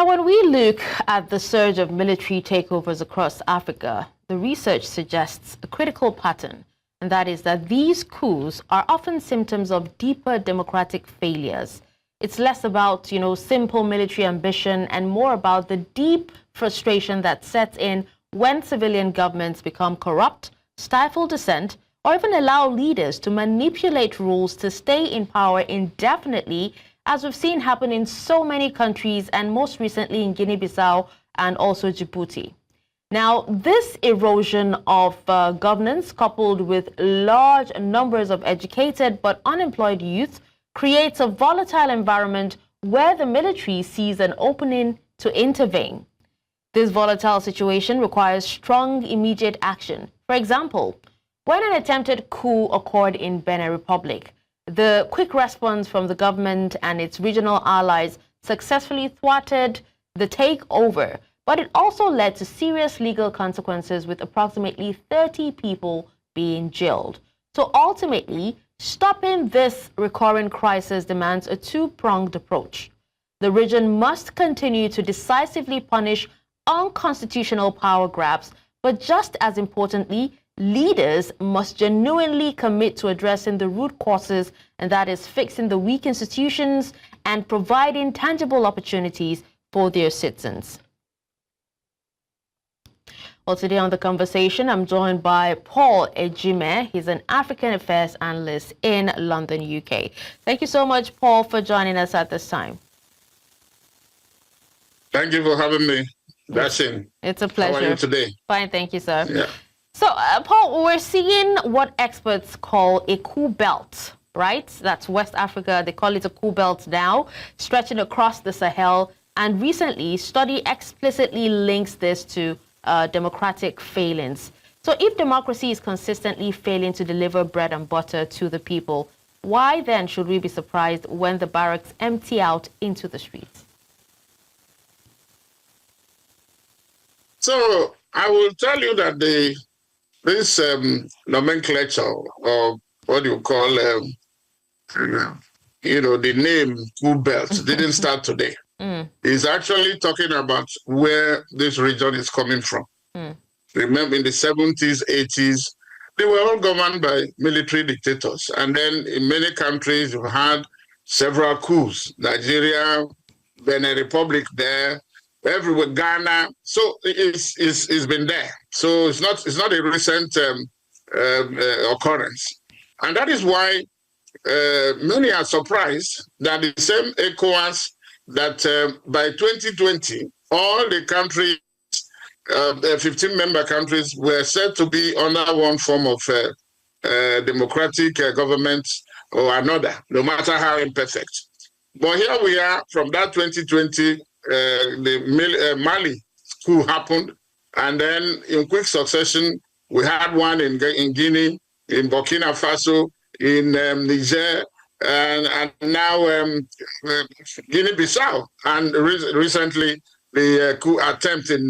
when we look at the surge of military takeovers across Africa, the research suggests a critical pattern, and that is that these coups are often symptoms of deeper democratic failures. It's less about, simple military ambition and more about the deep frustration that sets in when civilian governments become corrupt, stifle dissent, or even allow leaders to manipulate rules to stay in power indefinitely, as we've seen happen in so many countries and most recently in Guinea-Bissau and also Djibouti. Now, this erosion of governance, coupled with large numbers of educated but unemployed youth, creates a volatile environment where the military sees an opening to intervene. This volatile situation requires strong, immediate action. For example, when an attempted coup occurred in Benin Republic, the quick response from the government and its regional allies successfully thwarted the takeover, but it also led to serious legal consequences, with approximately 30 people being jailed. So ultimately, stopping this recurring crisis demands a two-pronged approach. The region must continue to decisively punish unconstitutional power grabs, but just as importantly, leaders must genuinely commit to addressing the root causes, and that is fixing the weak institutions and providing tangible opportunities for their citizens. Well, today on The Conversation, I'm joined by Paul Ejime. He's an African Affairs analyst in London, UK. Thank you so much, Paul, for joining us at this time. Thank you for having me. That's it. It's a pleasure. How are you today? Fine, thank you, sir. Yeah. So, Paul, we're seeing what experts call a coup belt, right? That's West Africa. They call it a coup belt now, stretching across the Sahel. And recently, study explicitly links this to democratic failings. So if democracy is consistently failing to deliver bread and butter to the people, why then should we be surprised when the barracks empty out into the streets? So I will tell you that this nomenclature, or what you call, the name coup belt didn't start today. It's actually talking about where this region is coming from. Remember, in the 70s, 80s, they were all governed by military dictators. And then in many countries, you've had several coups. Nigeria, Benin Republic there, everywhere, Ghana. So it's been there. So it's not a recent occurrence. And that is why many are surprised that the same ECOWAS that by 2020, all the countries, the 15 member countries, were said to be under one form of democratic government or another, no matter how imperfect. But here we are, from that 2020, the Mali coup happened, and then in quick succession, we had one in Guinea, in Burkina Faso, in Niger, and now Guinea-Bissau, and recently the coup attempt in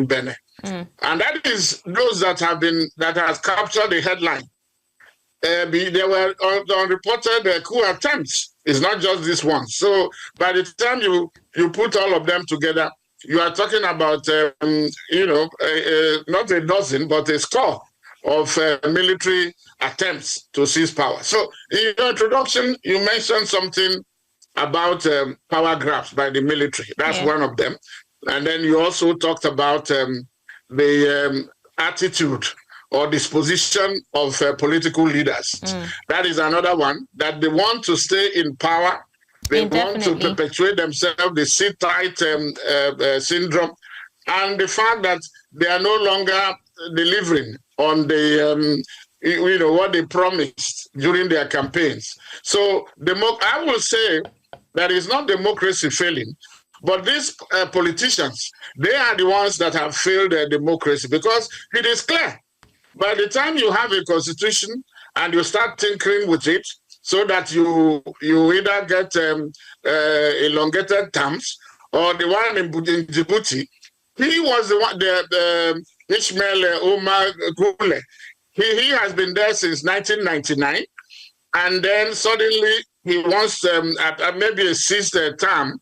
Benin. And that is those that has captured the headline. There were unreported coup attempts. It's not just this one. So by the time you put all of them together, you are talking about not a dozen, but a score of military attempts to seize power. So in your introduction, you mentioned something about power grabs by the military. That's one of them. And then you also talked about the attitude or disposition of political leaders. That is another one, that they want to stay in power. They want to perpetuate themselves, the sit-tight syndrome, and the fact that they are no longer delivering on the what they promised during their campaigns. So I will say that it's not democracy failing, but these politicians, they are the ones that have failed democracy, because it is clear. By the time you have a constitution and you start tinkering with it, so that you either get elongated terms, or the one in Djibouti, he was the one, the Ismail Omar Gule. He has been there since 1999, and then suddenly he wants maybe a sixth term,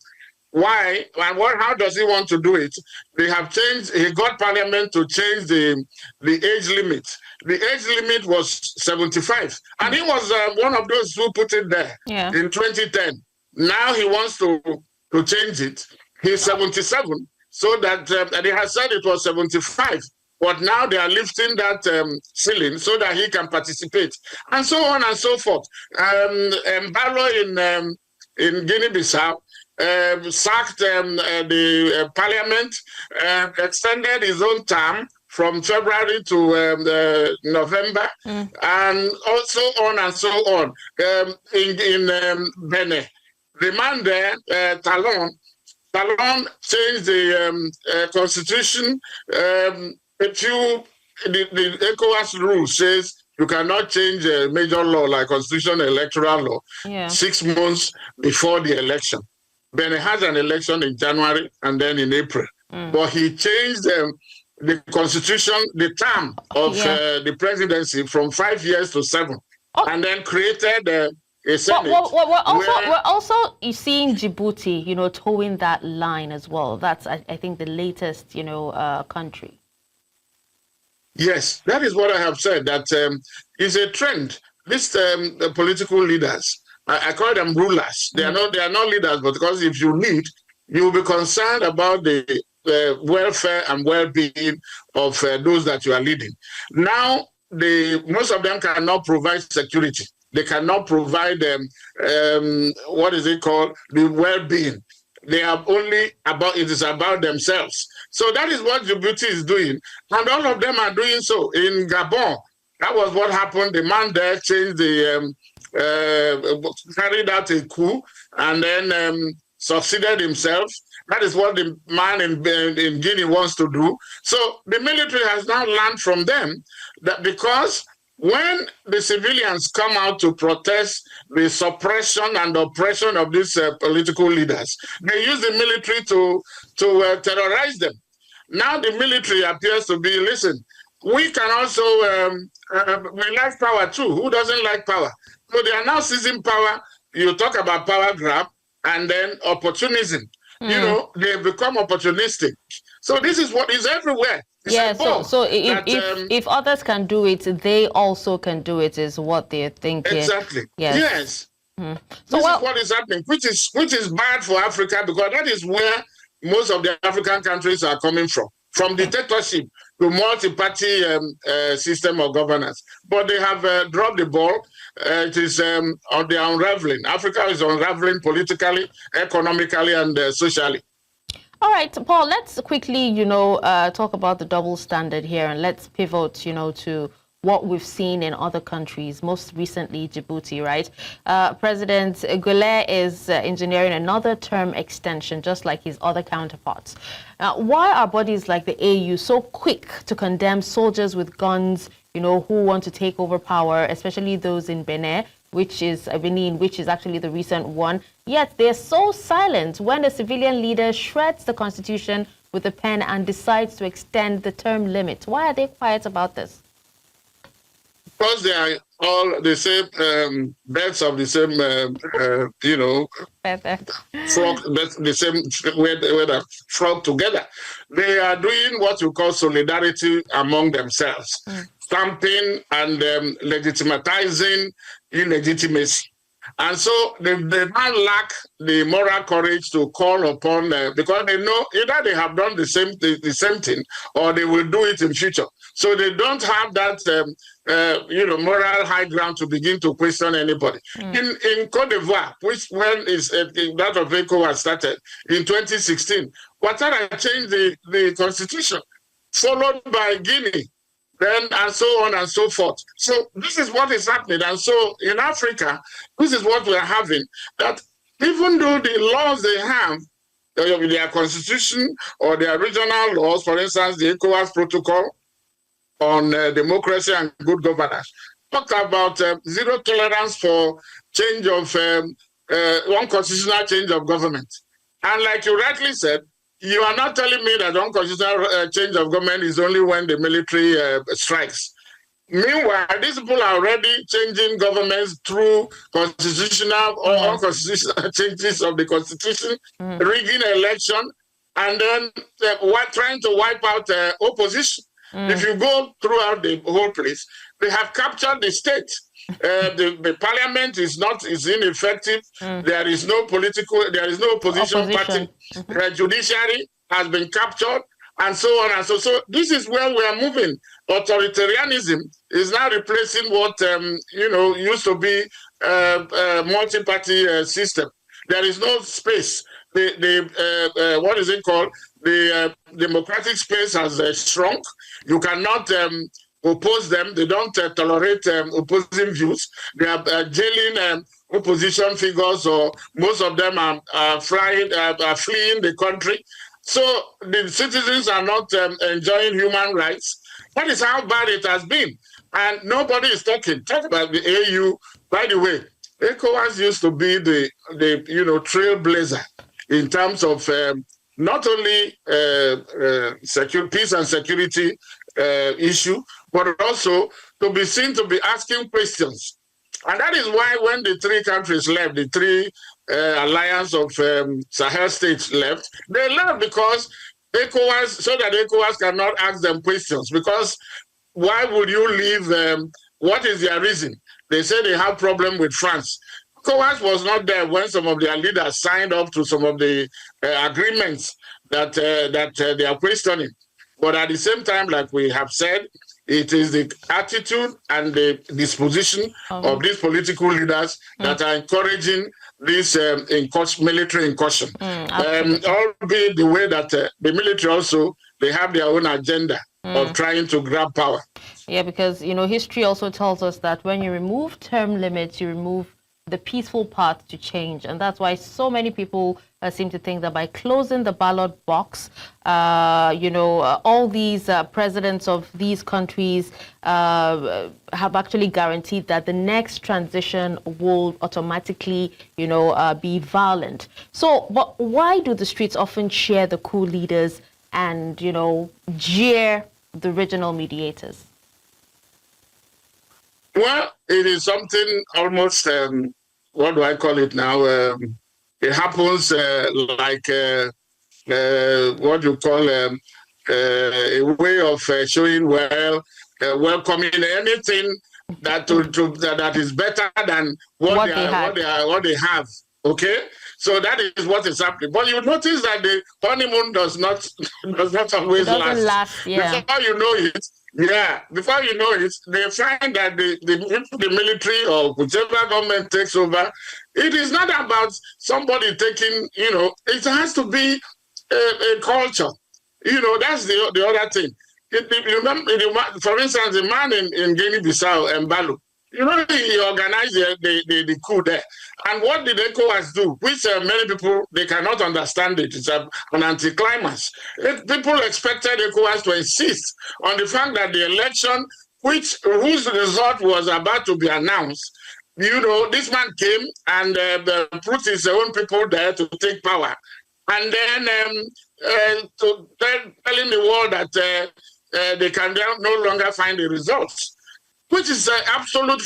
why and how does he want to do it? They have changed. He got Parliament to change the age limit. The age limit was 75, and he was one of those who put it there in 2010. Now he wants to change it. He's 77, so that and he has said it was 75. But now they are lifting that ceiling so that he can participate, and so on and so forth. Mbalo in Guinea-Bissau sacked the parliament, extended his own term from February to November, and also on and so on. In Benin, the man there, Talon changed the constitution. The ECOWAS rule says you cannot change a major law like constitution, electoral law, 6 months before the election. Benin has an election in January and then in April. But he changed the constitution, the term of the presidency from 5 years to 7, and then created a Senate. We're also seeing Djibouti, towing that line as well. That's, I think, the latest, country. Yes, that is what I have said, that is a trend. These political leaders, I call them rulers. They are not leaders, but because if you lead, you will be concerned about the welfare and well-being of those that you are leading. Now, most of them cannot provide security. They cannot provide what is it called, the well-being. They are only about, it is about themselves. So that is what Djibouti is doing. And all of them are doing so. In Gabon, that was what happened. The man there changed carried out a coup and then succeeded himself. That is what the man in Guinea wants to do. So the military has now learned from them that because when the civilians come out to protest the suppression and oppression of these political leaders, they use the military to terrorize them. Now the military appears to be, listen, we can also, we like power too. Who doesn't like power? So they are now seizing power. You talk about power grab and then opportunism. They become opportunistic. So this is what is everywhere. So if others can do it, they also can do it, is what they're thinking. Exactly. Yes. So this is what is happening, which is bad for Africa, because that is where most of the African countries are coming from dictatorship to multi-party system of governance. But they have dropped the ball. It is they are unraveling. Africa is unraveling politically, economically, and socially. All right, Paul, let's quickly, talk about the double standard here, and let's pivot, to what we've seen in other countries, most recently Djibouti, right? President Goulet is engineering another term extension, just like his other counterparts. Why are bodies like the AU so quick to condemn soldiers with guns, who want to take over power, especially those in Benin, which is actually the recent one, yet they're so silent when a civilian leader shreds the constitution with a pen and decides to extend the term limit? Why are they quiet about this? Because they are all the same birds of the same, frog, the same where they frog together. They are doing what we call solidarity among themselves, stamping and legitimatizing illegitimacy. And so they now lack the moral courage to call upon, because they know either they have done the same thing or they will do it in future. So they don't have that, moral high ground to begin to question anybody. In Cote d'Ivoire, which when that of ECOWAS started in 2016, Ouattara changed the constitution, followed by Guinea, then and so on and so forth. So this is what is happening. And so in Africa, this is what we're having, that even though the laws they have, their constitution or their regional laws, for instance, the ECOWAS protocol on democracy and good governance, talked about zero tolerance for change of unconstitutional change of government. And like you rightly said, you are not telling me that unconstitutional change of government is only when the military strikes. Meanwhile, these people are already changing governments through constitutional or unconstitutional changes of the constitution, rigging election, and then trying to wipe out opposition. If you go throughout the whole place, they have captured the state. The parliament is ineffective. There is no opposition party. The judiciary has been captured, and so on and so. So this is where we are moving. Authoritarianism is now replacing what used to be a multi-party system. There is no space. The what is it called? The democratic space has shrunk. You cannot oppose them. They don't tolerate opposing views. They are jailing opposition figures, or most of them are fleeing the country. So the citizens are not enjoying human rights. That is how bad it has been. And nobody is talking. Talk about the AU. By the way, ECOWAS used to be the trailblazer in terms of not only peace and security issue, but also to be seen to be asking questions. And that is why when the three countries left, the three alliance of Sahel states left, they left because ECOWAS, so that ECOWAS cannot ask them questions. Because why would you leave? What is their reason? They say they have problem with France. ECOWAS was not there when some of their leaders signed up to some of the agreements that they are questioning. But at the same time, like we have said, it is the attitude and the disposition of these political leaders that are encouraging this military incursion. Albeit the way that the military also, they have their own agenda of trying to grab power. Yeah, because, history also tells us that when you remove term limits, you remove the peaceful path to change. And that's why so many people seem to think that by closing the ballot box, all these presidents of these countries have actually guaranteed that the next transition will automatically, be violent. So, but why do the streets often cheer the coup leaders and, jeer the regional mediators? Well, it is something almost, what do I call it now? It happens like what you call a way of showing welcoming anything that is better than what they have. Okay, so that is what is happening. But you notice that the honeymoon does not always last. Yeah. Before you know it, they find that the military or whichever government takes over, it is not about somebody taking, it has to be a culture. That's the other thing. For instance, the man in Guinea-Bissau, Mbalo, he organized the coup there. And what did ECOWAS do? Which many people, they cannot understand it. It's an anticlimax. People expected ECOWAS to insist on the fact that the election, whose result was about to be announced, this man came and put his own people there to take power. And then telling the world that they can no longer find the results, which is absolute,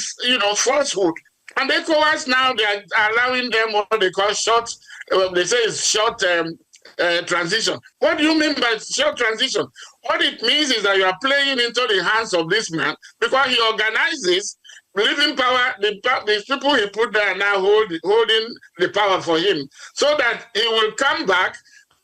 falsehood. And ECOWAS now, they are allowing them what they call short transition. What do you mean by short transition? What it means is that you are playing into the hands of this man because he organizes, leaving power, the people he put there are now holding the power for him, so that he will come back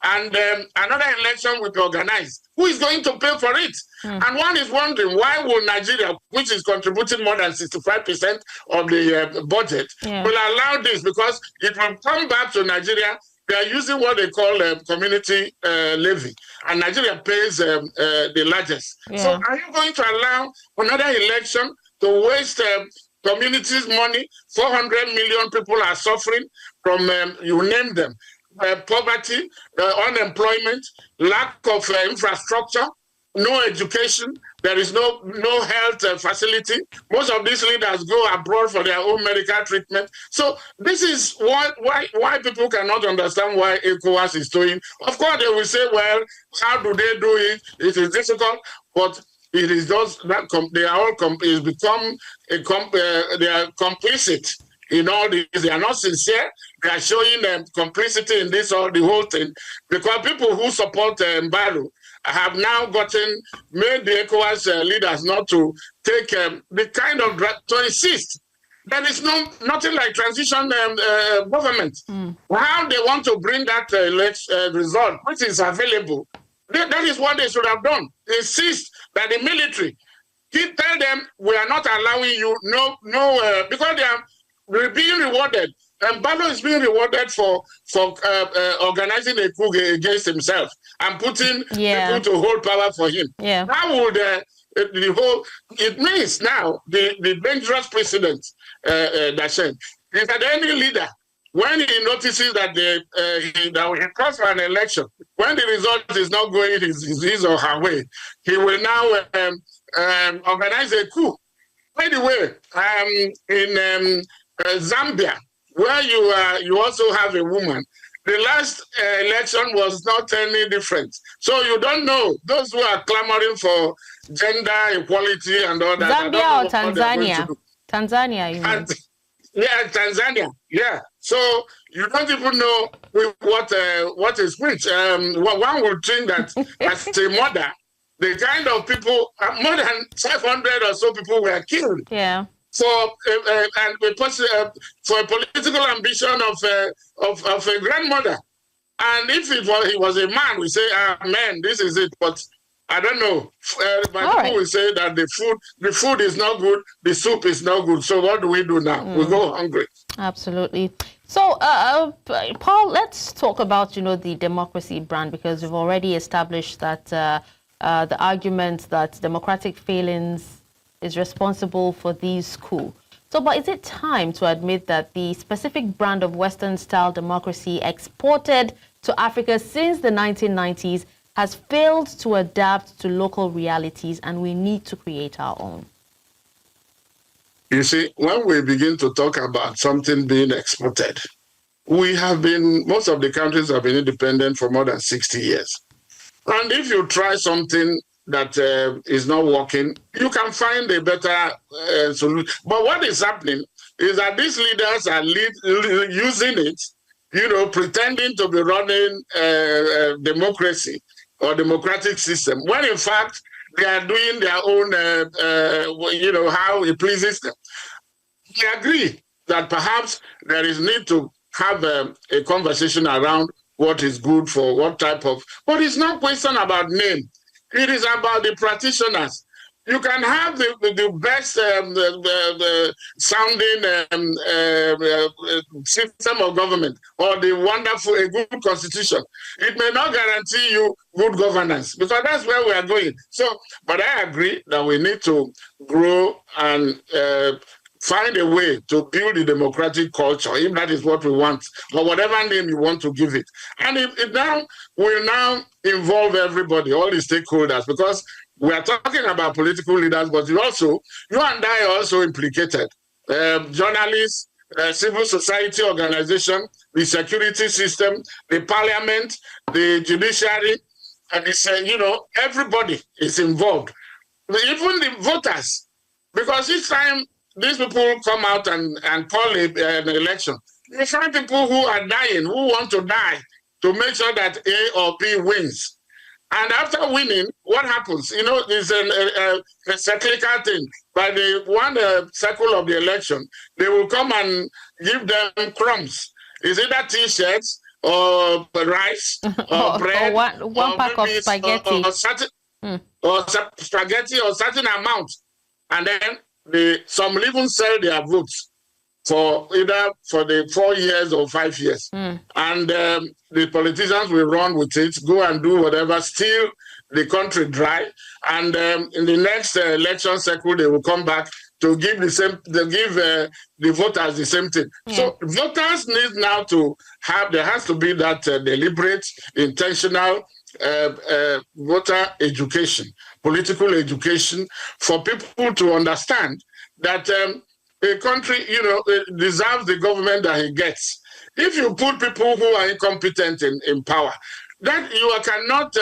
and another election will be organized. Who is going to pay for it? And one is wondering, why will Nigeria, which is contributing more than 65% of the budget, will allow this? Because it will come back to Nigeria. They are using what they call community levy, and Nigeria pays the largest. So are you going to allow another election to waste communities' money? 400 million people are suffering from, you name them, poverty, unemployment, lack of infrastructure, no education, there is no health facility. Most of these leaders go abroad for their own medical treatment. So this is why people cannot understand why ECOWAS is doing. Of course, they will say, well, how do they do it? It is difficult. But it is those that they are all is become they are complicit in all this. They are not sincere. They are showing complicity in this or the whole thing, because people who support Mbalo have now made the ECOWAS leaders not to take the kind of to insist. There is nothing like transition government. How they want to bring that result, which is available, that is what they should have done. Insist that the military, tell them we are not allowing you, because they are being rewarded. And Mbalo is being rewarded for organizing a coup against himself and putting people to hold power for him. Yeah. How would it means now the dangerous precedent Dissent is that any leader, when he notices that he calls for an election, when the result is not going his or her way, he will now organize a coup. By the way, in Zambia, where you also have a woman, the last election was not any different. So you don't know. Those who are clamoring for gender equality and all that. Zambia or Tanzania? Tanzania, you mean? Yeah, Tanzania. Yeah. So you don't even know what is which. One would think that as a mother, the kind of people, more than 500 or so people were killed. Yeah. So and for a political ambition of a grandmother, and if he was a man, we say, man, this is it. But I don't know. But people will say that the food is not good, the soup is not good. So what do we do now? We go hungry. Absolutely. So, Paul, let's talk about the democracy brand, because we've already established that the argument that democratic failings is responsible for these coups. So, but is it time to admit that the specific brand of Western-style democracy exported to Africa since the 1990s has failed to adapt to local realities, and we need to create our own? You see, when we begin to talk about something being exported, most of the countries have been independent for more than 60 years. And if you try something that is not working, you can find a better solution. But what is happening is that these leaders are using it, pretending to be running democracy or democratic system, when in fact they are doing their own, how it pleases them. I agree that perhaps there is need to have a conversation around what is good for what type of, but it's not question about name. It is about the practitioners. You can have the best sounding system of government or a good constitution. It may not guarantee you good governance, because that's where we are going. So, but I agree that we need to grow and find a way to build a democratic culture, if that is what we want, or whatever name you want to give it. And it now will now involve everybody, all the stakeholders, because we are talking about political leaders, but you and I are also implicated. Journalists, civil society organization, the security system, the parliament, the judiciary, and everybody is involved. Even the voters, because each time these people come out and call an election, you find people who are dying, who want to die to make sure that A or B wins. And after winning, what happens? There's a cyclical thing. By the one cycle of the election, they will come and give them crumbs. Is it that T-shirts or rice or bread or one pack of spaghetti or spaghetti or certain amount, and then some even sell their votes for either for the 4 years or 5 years. And the politicians will run with it, go and do whatever, steal the country dry. And in the next election cycle, they will come back to give the voters the same thing. Yeah. So voters need now to there has to be that deliberate, intentional voter education, political education, for people to understand that a country, deserves the government that he gets. If you put people who are incompetent in power, that you cannot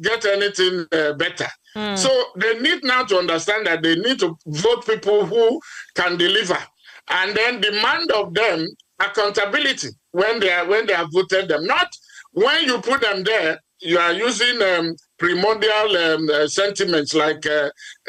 get anything better. So they need now to understand that they need to vote people who can deliver, and then demand of them accountability when they have voted them. Not when you put them there, you are using primordial sentiments like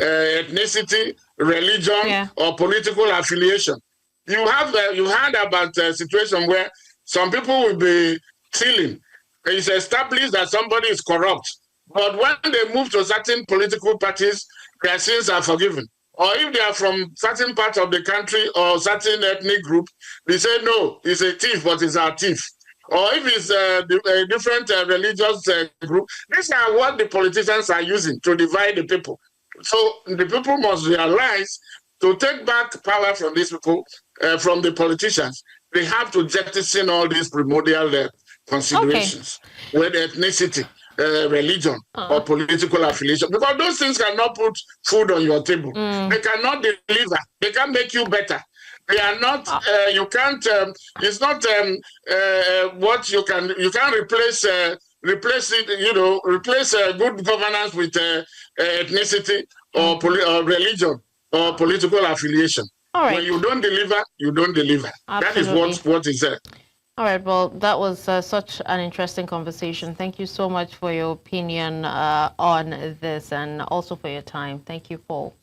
ethnicity, religion, or political affiliation. You heard about a situation where some people will be stealing. It's established that somebody is corrupt, but when they move to certain political parties, their sins are forgiven. Or if they are from certain part of the country or certain ethnic group, they say, no, he's a thief, but he's our thief. Or if it's a different religious group, these are what the politicians are using to divide the people. So the people must realize to take back power from these people, from the politicians, they have to jettison all these primordial considerations, whether ethnicity, religion, or political affiliation, because those things cannot put food on your table. They cannot deliver. They can't make you better. They are not. You can't. It's not what you can. You can't replace it. You know, replace good governance with ethnicity or religion or political affiliation. All right. When you don't deliver, you don't deliver. Absolutely. That is what is there. All right. Well, that was such an interesting conversation. Thank you so much for your opinion on this and also for your time. Thank you, Paul.